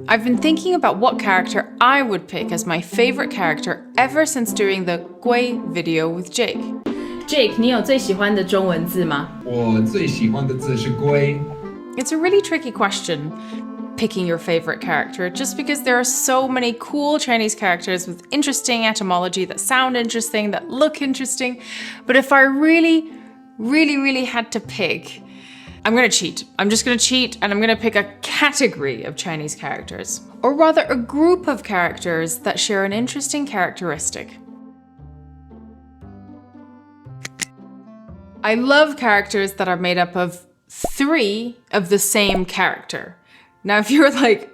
I've been thinking about what character I would pick as my favorite character ever since doing the 龟 video with Jake. Jake, 你有最喜欢的中文字吗？我最喜欢的字是龟。It's a really tricky question, picking your favorite character, just because there are so many cool Chinese characters with interesting etymology that sound interesting, that look interesting. But if I really had to pick, I'm gonna cheat. I'm just gonna cheat and I'm gonna pick a category of Chinese characters, or rather a group of characters that share an interesting characteristic. I love characters that are made up of 3 of the same character. Now, if you're like,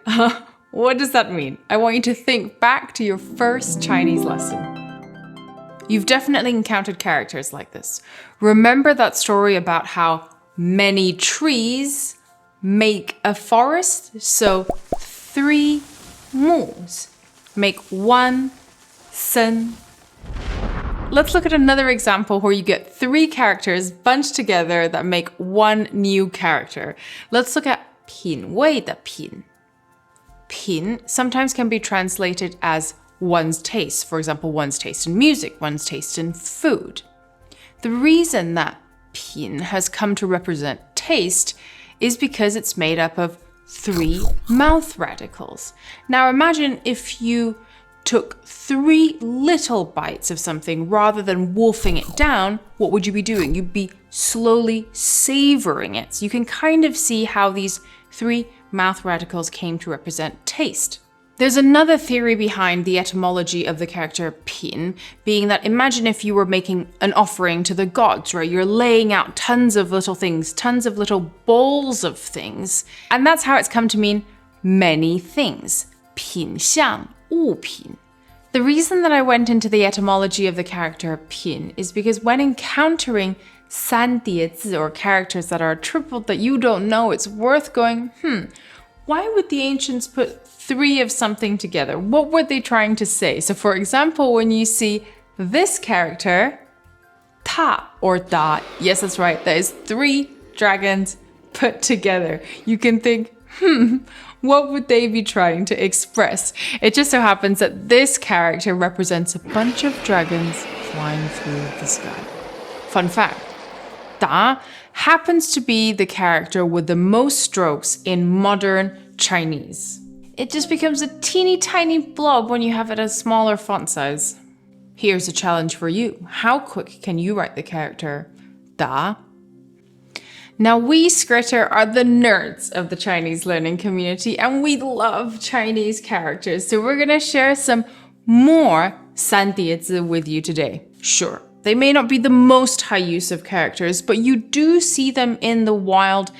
what does that mean? I want you to think back to your first Chinese lesson. You've definitely encountered characters like this. Remember that story about how many trees make a forest? So 3 moons make 1 sen. Let's look at another example where you get 3 characters bunched together that make 1 new character. Let's look at 品味的品. 品 sometimes can be translated as one's taste. For example, one's taste in music, one's taste in food. The reason that 品 has come to represent taste is because it's made up of 3 mouth radicals. Now imagine if you took 3 little bites of something rather than wolfing it down, what would you be doing? You'd be slowly savoring it. So you can kind of see how these 3 mouth radicals came to represent taste. There's another theory behind the etymology of the character 品, being that imagine if you were making an offering to the gods, right? You're laying out tons of little things, tons of little bowls of things. And that's how it's come to mean many things. 品相物品. The reason that I went into the etymology of the character 品 is because when encountering 三叠字 or characters that are tripled that you don't know, it's worth going, why would the ancients put 3 of something together? What were they trying to say? So for example, when you see this character, 他 or da, yes, that's right, that is 3 dragons put together. You can think, what would they be trying to express? It just so happens that this character represents a bunch of dragons flying through the sky. Fun fact, Da happens to be the character with the most strokes in modern Chinese. It just becomes a teeny tiny blob when you have it a smaller font size. Here's a challenge for you. How quick can you write the character Da? Now, we Skritter are the nerds of the Chinese learning community, and we love Chinese characters. So we're going to share some more 三叠字 with you today. Sure, they may not be the most high use of characters, but you do see them in the wild,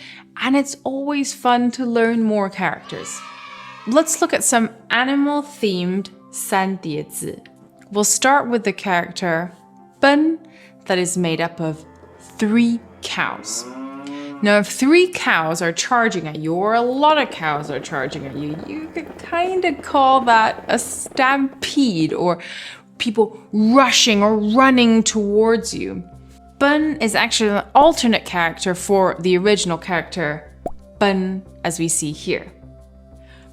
and it's always fun to learn more characters. Let's look at some animal-themed 三叠字. We'll start with the character 奔 that is made up of 3 cows. Now, if 3 cows are charging at you, or a lot of cows are charging at you, you could kind of call that a stampede, or people rushing or running towards you. 奔 is actually an alternate character for the original character 奔, as we see here.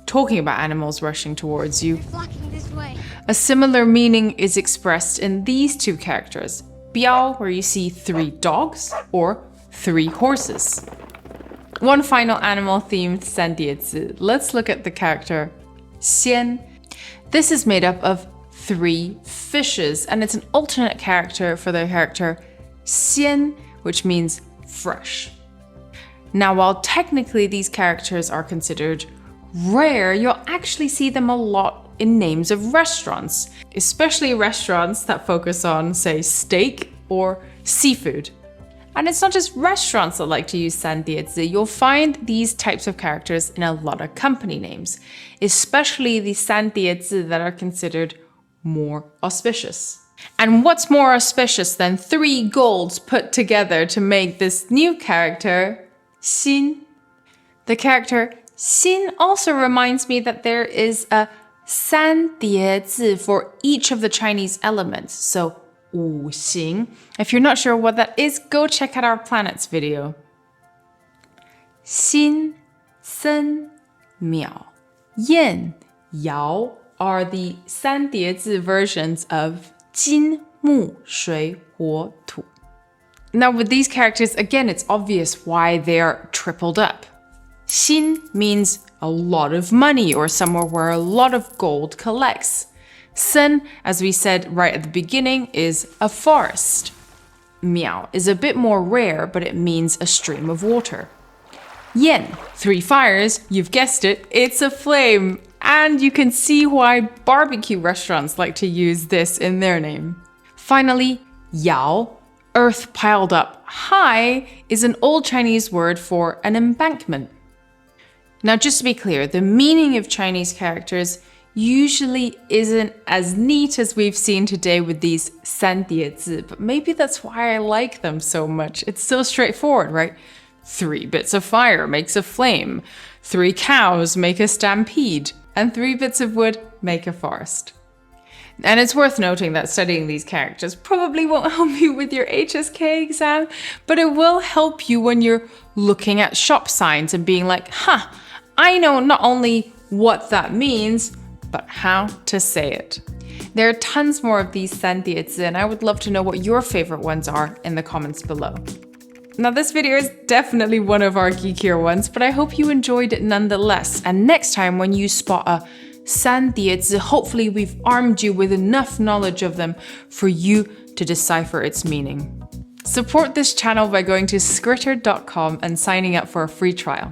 Talking about animals rushing towards you, flocking this way. A similar meaning is expressed in these 2 characters. 标, where you see 3 dogs, or 3 horses. One final animal-themed 三叠字. Let's look at the character 鲜. This is made up of 3 fishes, and it's an alternate character for the character 鲜, which means fresh. Now, while technically these characters are considered rare, you'll actually see them a lot in names of restaurants, especially restaurants that focus on, say, steak or seafood. And it's not just restaurants that like to use 三叠字. You'll find these types of characters in a lot of company names, especially the 三叠字 that are considered more auspicious. And what's more auspicious than 3 golds put together to make this new character, 心? The character 心 also reminds me that there is a 三叠字 for each of the Chinese elements. So 五行. If you're not sure what that is, go check out our planets video. 心, 森, 秒.燕, yao are the 三叠字 versions of 金木水火土. Now with these characters, again, it's obvious why they're tripled up. 新 means a lot of money or somewhere where a lot of gold collects. 森, as we said right at the beginning, is a forest. 苗 is a bit more rare, but it means a stream of water. 焰, 3 fires, you've guessed it, it's a flame. And you can see why barbecue restaurants like to use this in their name. Finally, yao, earth piled up high, is an old Chinese word for an embankment. Now, just to be clear, the meaning of Chinese characters usually isn't as neat as we've seen today with these 三叠字, but maybe that's why I like them so much. It's so straightforward, right? 3 bits of fire makes a flame, 3 cows make a stampede, and 3 bits of wood make a forest. And it's worth noting that studying these characters probably won't help you with your HSK exam, but it will help you when you're looking at shop signs and being like, I know not only what that means, but how to say it. There are tons more of these 三叠字, and I would love to know what your favorite ones are in the comments below. Now this video is definitely one of our geekier ones, but I hope you enjoyed it nonetheless. And next time when you spot a 三叠字, hopefully we've armed you with enough knowledge of them for you to decipher its meaning. Support this channel by going to skritter.com and signing up for a free trial.